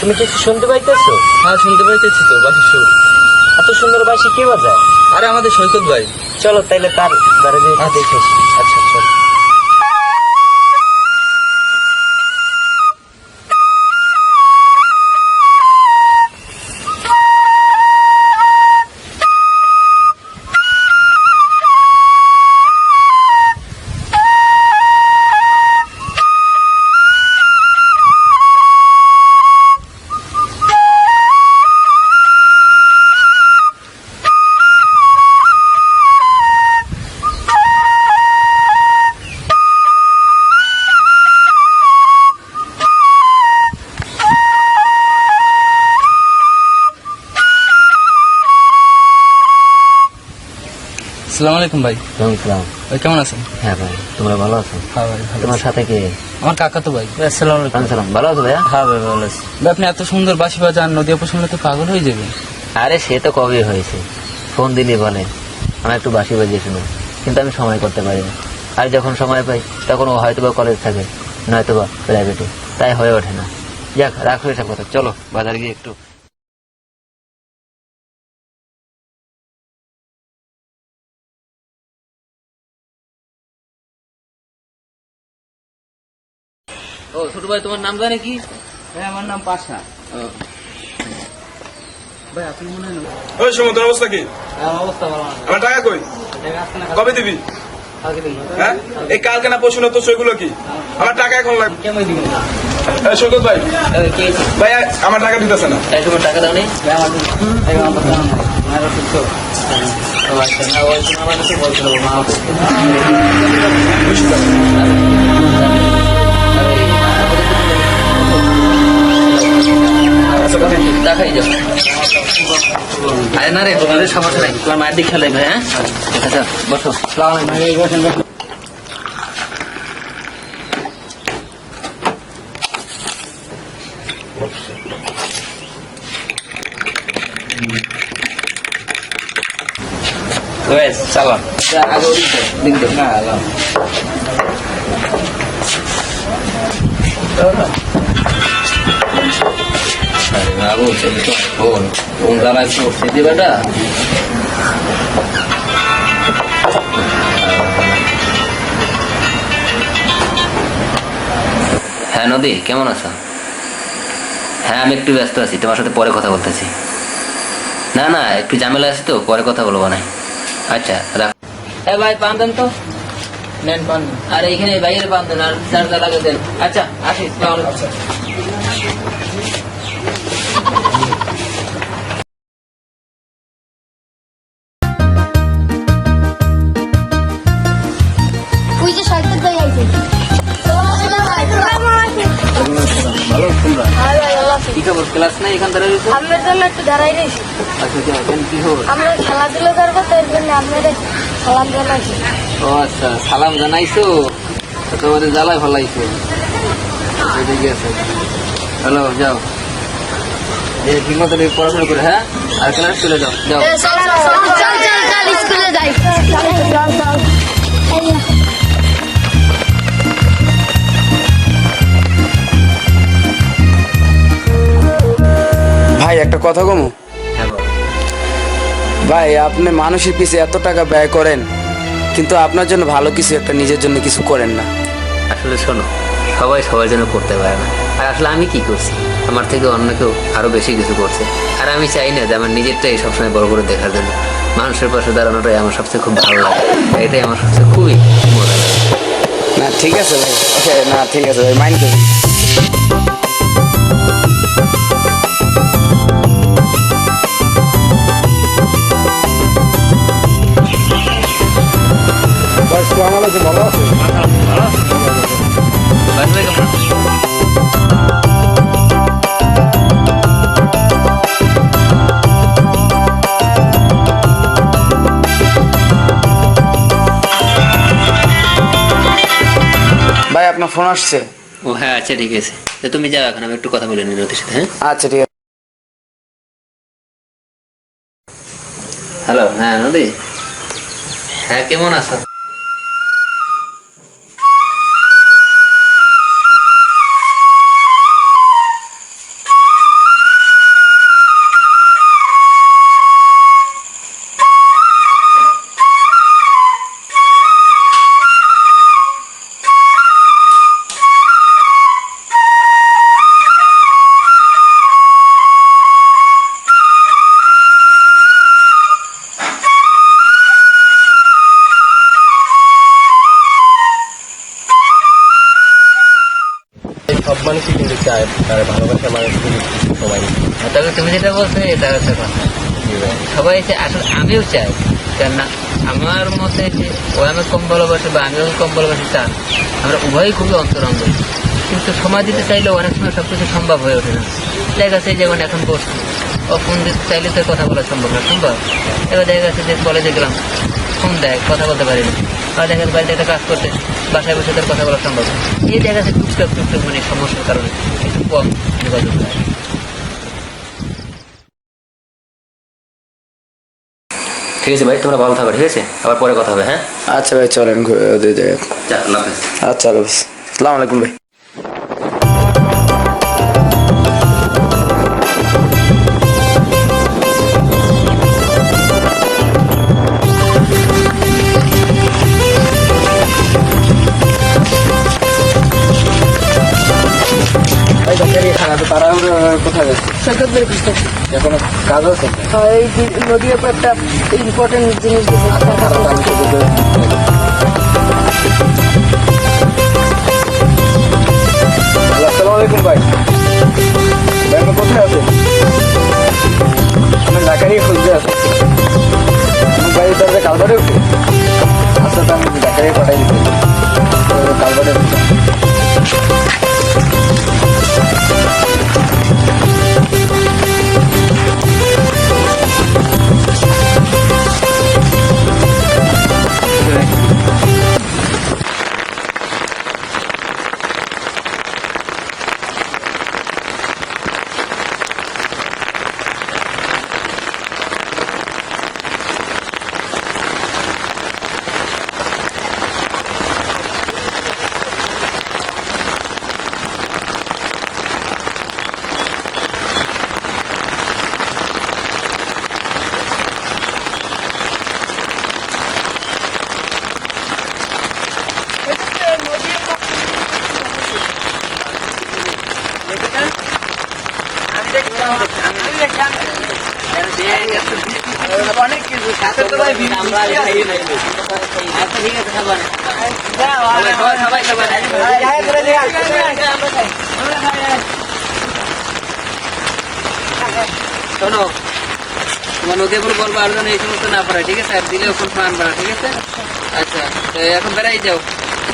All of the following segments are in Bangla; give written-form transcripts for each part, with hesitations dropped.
তুমি কিছু শুনতে পাইতেছো? হ্যাঁ শুনতে পাইতেছি তো বাসির সুর। এত সুন্দর বাঁশি কে বাজায়? আরে আমাদের সৈকত ভাই। চলো তাইলে তার বাড়ি দিয়ে আচ্ছা। দেখে আসি। আচ্ছা চলো। আসসালামু আলাইকুম ভাই। সালাম। ভাই কেমন আছেন? হ্যাঁ ভাই, তোমরা ভালো আছো? হ্যাঁ ভাই ভালো তোমার আছি। সাথে কে? আমার কাকা তো ভাই। আসসালামু আলাইকুম। সালাম। ভালো আছো ভাইয়া? হ্যাঁ ভাই ভালো আছি। ভাই আপনি এত সুন্দর বাঁশি বাজান, নদী অপ শুনলে তো পাগল হয়ে যাবে। আরে সে তো কবে হয়েছে, ফোন দিলে বলে আমি একটু বাঁশি বাজিয়ে শুনো, কিন্তু আমি সময় করতে পারি না। আর যখন সময় পাই তখন ও হয়তো বা কলেজ থাকে, নয়তো বা প্রাইভেটে, তাই হয়ে ওঠে না। যাক, রাখো এসব কথা, চলো বাজার গিয়ে একটু। ও ছোট ভাই, তোমার নাম জানে কি? ভাই আমার নাম পাশা। ভাই আপনি মনে হয় না? ওই সময় তোর অবস্থা কি? আমার অবস্থা ভালো না। আমার টাকা কই? টাকা আসছে না, কবে দিবি? কালকে দিন। হ্যাঁ, এই কালকে না পরশু না তো সেগুলো কি? আমার টাকা এখন লাগবে। কেমন দিবেন? সৈকত ভাই, কে ভাই আমার টাকা দিতেছে না। এই সময় টাকা দাও নেই? ভাই আমার এই আমার কথা না। আমার অসুস্থ। ও আচ্ছা, না ওই সময় আমার কিছু বলছিল মা। দেখাই যাও। আরে না রে, তোমাদের সমস্যা নাই, তোমার মায়ের দিক খেলে হ্যাঁ। আচ্ছা বসো। সালাম। আগে দিক দে না আলাম। আরে না বলছে তো ফোন ফোন জ্বালায় করছে দিবাটা। হ্যাঁ নদী, কেমন আছো? হ্যাঁ আমি একটু ব্যস্ত আছি, তোমার সাথে পরে কথা বলতেছি। না না একটু ঝামেলা আছে তো, পরে কথা বলবো না। আচ্ছা রাখ। হ্যাঁ ভাই পান দেন তো। নেন পান। আর এখানে বাইরে পান দেন, আর চার্জার লাগে দেন। আচ্ছা আসিস তাহলে। আচ্ছা ওই যে সৈকত ভাই আইছে। ভালো তোমরা? কি খবর, ক্লাস নাই এখান থেকে? আমরা জন্য একটু দাঁড়াই রয়েছি। আচ্ছা কি খবর? আমরা খেলাধুলো করবো তো এর জন্য আপনাদের সালাম জানাইছি। ও আচ্ছা, সালাম জানাইছো, তোমাদের জ্বালায় ফলাইছো। ঠিক আছে, হ্যালো যাও, ঠিক মতো পড়াশোনা করে। হ্যাঁ, আর ক্লাস চলে যাও যাও। চল চল চল স্কুলে যাই। ভাই একটা কথা কমু। হ্যাঁ বাবা। ভাই আপনি মানুষের পিছে এত টাকা ব্যয় করেন, কিন্তু আপনার জন্য ভালো কিছু একটা নিজের জন্য কিছু করেন না। আসলে শোনো, সবাই সবার জন্য করতে পারে না। আর আসলে আমি কি করছি, আমার থেকে অন্য কেউ আরো বেশি কিছু করছে। আর আমি চাই না যে আমার নিজেরটাই সবসময় বড় করে দেখার জন্য। মানুষের পাশে দাঁড়ানোটাই আমার সবচেয়ে খুব ভালো লাগে, এটাই আমার সবচেয়ে খুবই মজা লাগে। না ঠিক আছে ভাই, ওকে না ঠিক আছে ভাই, মাইন্ড করুন। ভালো আছে? বাসা কেমন আছে? ভাই আপনার ফোন আসছে। ও হ্যাঁ আচ্ছা ঠিক আছে, তো তুমি যাও এখন, আমি একটু কথা বলে নিই নদীর সাথে। হ্যাঁ আচ্ছা ঠিক আছে। হ্যালো, হ্যাঁ নদী, হ্যাঁ কেমন আছো? মানুষই কিন্তু চায় তার ভালোবাসার মানুষ কিন্তু সবাই। তবে তুমি যেটা বলছো এটা হচ্ছে কথা। সবাই আসলে আমিও চাই, কেননা আমার মতে যে ও আমি কম ভালোবাসে বা আমিও কম ভালোবাসি তা না। আমরা উভয়ই খুবই অন্তরঙ্গ, কিন্তু সময় দিতে চাইলে অনেক সময় সবকিছু সম্ভব হয়ে ওঠে না। দেখা যাচ্ছে যেমন এখন বসছি, ও ফোন দিতে চাইলে তো কথা বলা সম্ভব না, সম্ভব। এবার দেখা যাচ্ছে যে কলেজে গেলাম, ফোন দেয়, কথা বলতে পারি না। বা দেখা যাচ্ছে বাড়িতে একটা কাজ করতে, বাসায় বসে তার কথা বলা সম্ভব না। এই দেখা যাচ্ছে টুকটাক মানে সমস্যার কারণে একটু কম যোগাযোগ হয়। ঠিক আছে ভাই, তোমরা ভালো থাকো, ঠিক আছে? আবার পরে কথা হবে, হ্যাঁ? আচ্ছা ভাই চলেন ঘুরে ওদের জায়গায়। যা, আল্লাহ হাফেজ। আচ্ছা আল্লাহ হাফেজ। আসসালামু আলাইকুম ভাই। তারা কোথায় যাচ্ছে? সৈকতের পিছনে এখনো কাজ আছে? এই নদীর উপর একটা ইম্পর্টেন্ট জিনিস আসসালামু আলাইকুম ভাই। ভাই আপনি কোথায় আছেন? আমি ঢাকারই খুঁজতে আছি। আমার গাড়ি তাহলে কালবাটে উঠে? আচ্ছা তো আমি ঢাকারই পাঠাই দিতে কালবাটে উঠে। অনেক কিছু সাথে তো ভাই আমরা সবাই শোনো, তোমার নদী উপর বলবো আর যেন এই সমস্ত না পড়ে, ঠিক আছে? আর দিলেও কোন ফান বানা, ঠিক আছে? আচ্ছা, তো এখন বেড়াই যাও।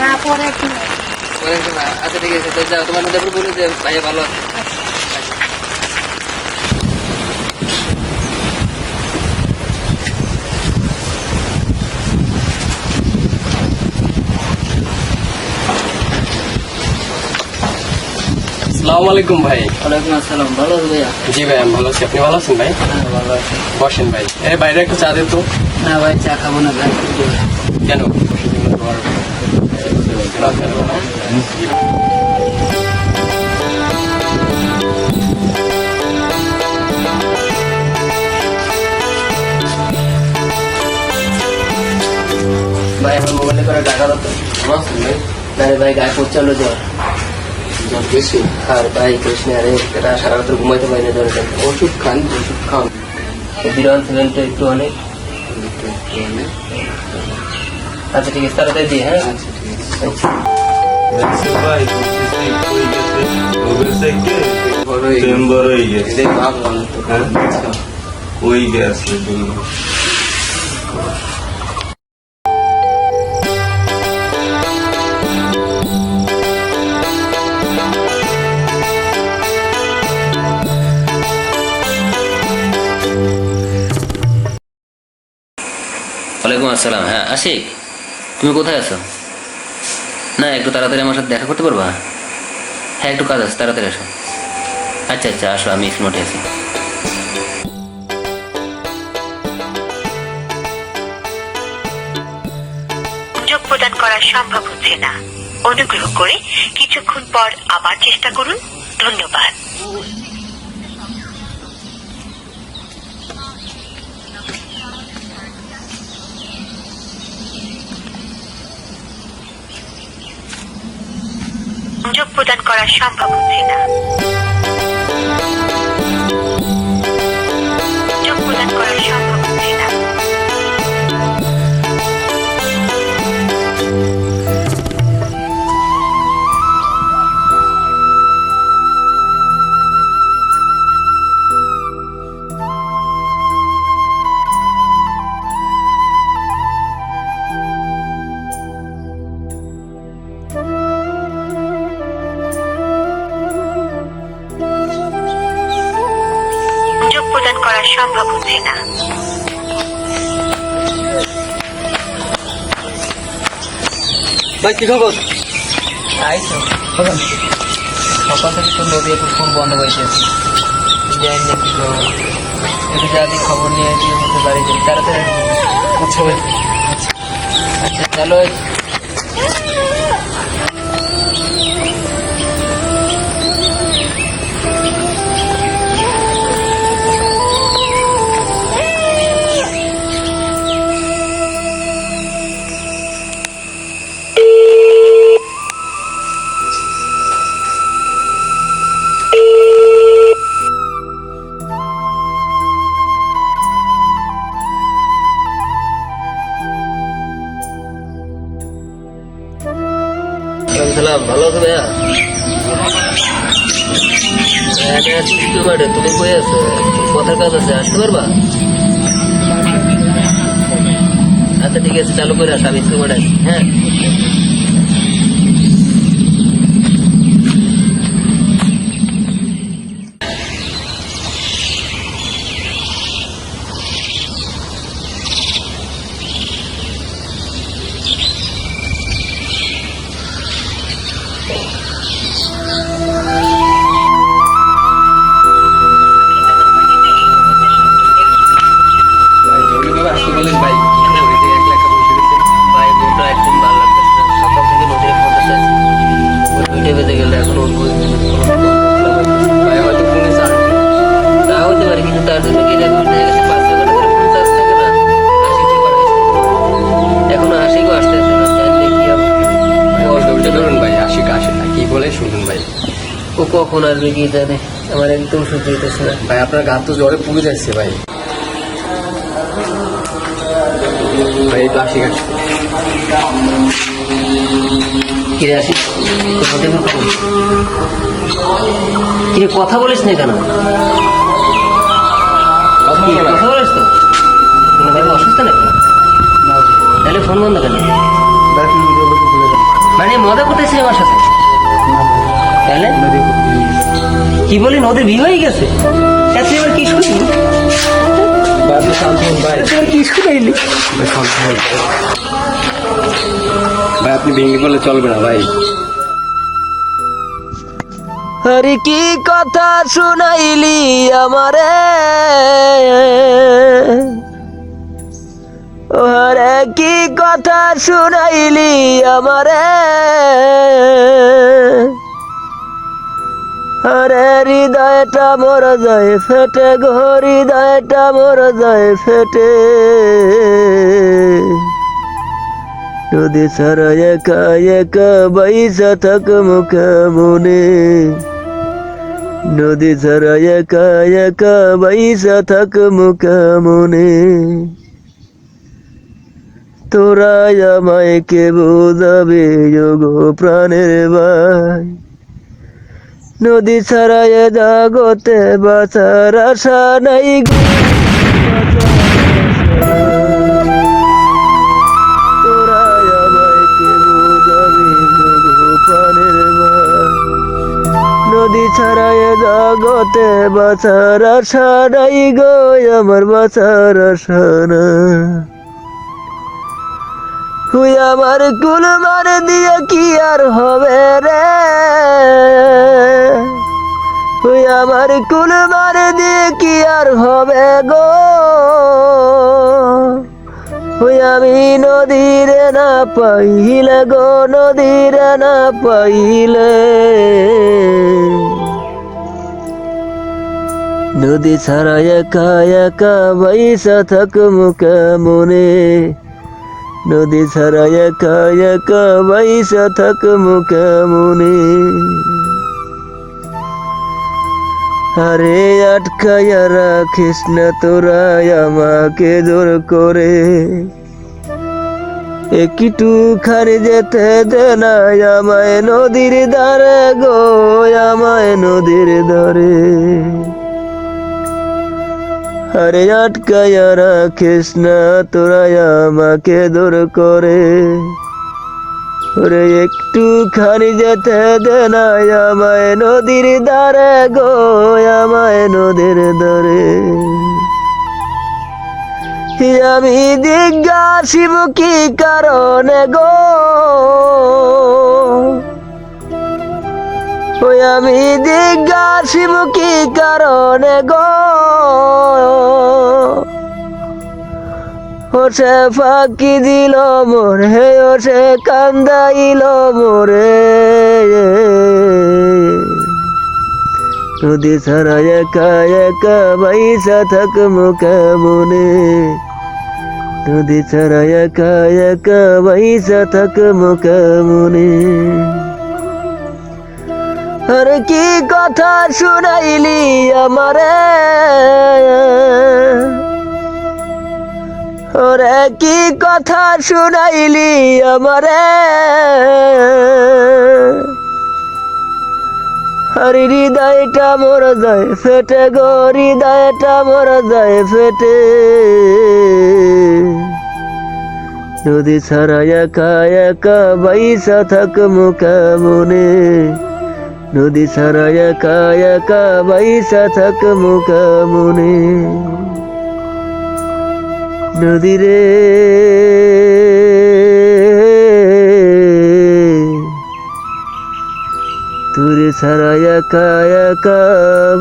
না পরে পরে একটু না। আচ্ছা ঠিক আছে, তো যাও, তোমার নদী উপর বলে যে ভাইয়া ভালো আছে। আসসালামু আলাইকুম ভাই। ওয়ালাইকুম আসসালাম, ভালো আছো ভাইয়া? জি ভাই আমি ভালো আছি, আপনি ভালো আছেন ভাই? হ্যাঁ ভালো আছি। বসেন ভাই। বাইরে একটু চা দেন তো। না ভাই, চা খাবো না ভাই। কেন? ভাই আমার মোবাইলে করে টাকা দাও। আরে ভাই গায়ে প্রচন্ড জ্বর। জ্বর বেশি? আর ভাই কৃষ্ণ, আরে এটা সারা রাত্রে ঘুমাইতে পারি না জ্বরের জন্য। ওষুধ খান, ওষুধ খান। বিরল সিমেন্টটা একটু অনেক। আচ্ছা ঠিক আছে, তাড়াতাড়ি দিই, হ্যাঁ? চেম্বার হয়ে গেছে, ওই গেছে ওয়ালাইকুম আসসালাম। হ্যাঁ আশিক, তুমি কোথায় আছো? না একটু তাড়াতাড়ি আমার সাথে দেখা করতে পারবা? হ্যাঁ একটু কাজ আছে, তাড়াতাড়ি আসো। আচ্ছা আচ্ছা আসো, আমি স্মার্টে আছি। যোগ প্রদান করা সম্ভব হচ্ছে না, অনুগ্রহ করে কিছুক্ষণ পর আবার চেষ্টা করুন। ধন্যবাদ। যোগ প্রদান করা সম্ভব হচ্ছে না। যোগ প্রদান করা সম্ভব হচ্ছে না। সম্ভব হচ্ছে না। ভাই কি খবর? আইসো সকাল থেকে তো নদী একটু ফোন বন্ধ হয়েছে, জানি না কি করবো। একটু যাদের খবর নিয়ে গিয়ে হতে পারি যে তাড়াতাড়ি আচ্ছা ভাই। আচ্ছা চলো। সালাম, ভালো আছো ভাইয়া? আমি আছি স্কুল মাঠে, তুমি কই আছো? কথার কাজ আছে, আসতে পারবা? আচ্ছা ঠিক আছে, চালু করে আস, আমি স্কুল মাঠে আছি। হ্যাঁ ভাই জরুরি ভাবে আসতে বলেন ভাই। নদীতে একলা একা বসে রয়েছেন। ভাই, মনটা একদম ভালো লাগতেছে না। সকাল থেকে নদীর ফোনটা চাইছি, দুইটা বেজে গেলে এখন উঠবো। ভাই হয়তো ফোনে চার্জ নেই। তা হতে পারে, কিন্তু তার জন্য কি দেখো দেখা গেছে 5 ঘন্টা ধরে ফোন চার্জ থাকে না। এখনো আশিকও আসতেছে না, জানলে কি হবে। ভাই ধৈর্য ধরুন ভাই, আশিক আসে না, কি বলে শুনুন ভাই। ও কখন আসবে কি জানে, আমার একদম সহ্য হইতেছে না। ভাই আপনার গা তো জ্বরে পুড়ে যাচ্ছে ভাই। ভাই এই তো আশিক আসছে। কিরে আসি, কিরে কথা বলিস না কেন? কি, কথা বলিস তো? কোনো ভাই অসুস্থ নাকি? তাহলে ফোন বন্ধ কেন? মানে মজা করতেছি আমার সাথে? তাহলে কি বলি, নদীর বিয়ে হয়ে গেছে? এত এবার কি শুনি? ভাই আপনি শান্ত হন ভাই। এবার কি শুনাইলি? ভাই শান্ত হন। ভাই আপনি ভেঙে পড়লে চলবে না ভাই। আরে কি কথা শুনাইলি আমারে, আরে কি কথা শুনাইলি আমারে, আরে হৃদয়টা মোর যায় ফেটে গো, হৃদয়টা মোর যায় ফেটে। নদী ছাড়া একা একা বাইসা থাক মুখে মনে, নদী ছাড়া একা একা বাইসা থাক মুখে মনে। তোরা আমায় কে বোঝাবে গো প্রাণের ভাই, নদী ছাড়া এ জগতে বাঁচার আশা নাই গো। তোরা আমায় কে বোঝাবে গো প্রাণের ভাই, নদী ছাড়া এ জগতে বাঁচার আশা নাই গো, আমার বাঁচার আশা না। হুই আমার কুল মার দিয়ে কি আর হবে রে, হুই আমার কুল মার দিয়ে কি আর হবে গো, হুই আমি নদীরে না পাইলে গো, নদীরে না পাইলে। নদী ছাড়া একা একা বাইসা থাক মুখে মনে, নদী ছাড়া একা একা বাইসা থাক মুখে মনে। আরে আটকায়া রাখিস না তোরা আমাকে জোর করে, একটু খানি যেতে দে না আমায় নদীর ধারে গো, আমায় নদীর ধারে। আরে আটকায়া রাখিস না তোরা আমাকে দূর করে, ওরে একটু খানি যেতে দে না আমায় নদীর ধারে গো, আমায় নদীর ধারে। আমি জিজ্ঞাসিব কি কারণে গো, ওই আমি জিজ্ঞাসিব কি কারণে গো, ও সে ফাঁকি দিল মোরে, ও সে কান্দাইল মোরে, নদী ছাড়া একা একা বাইসা থাকবো কেমনে, নদী ছাড়া একা একা বাইসা থাকবো কেমনে। আর কি কথা শুনাইলি আমারে, ওরে কি কথা শুনাইলি আমারে, আর হৃদয়টা মোর যায় ফেটে গো, হৃদয়টা মোর যায় ফেটে, নদী ছাড়া একা একা বাইসা থাকবো কেমনে, নদী ছাড়া একা একা বাইসা থাকবো কেমনে। নদী রে তোরে ছাড়া একা একা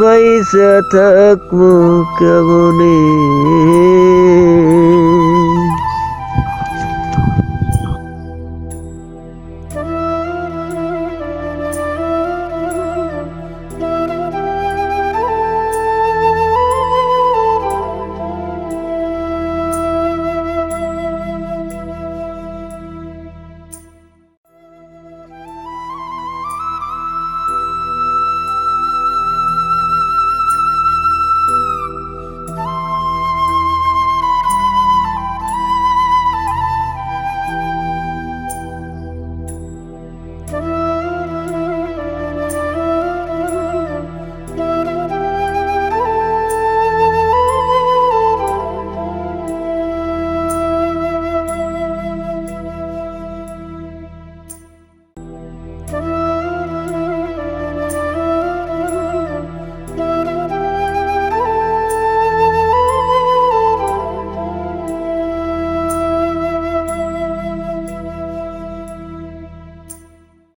বাইসা থাকবো কেমনে।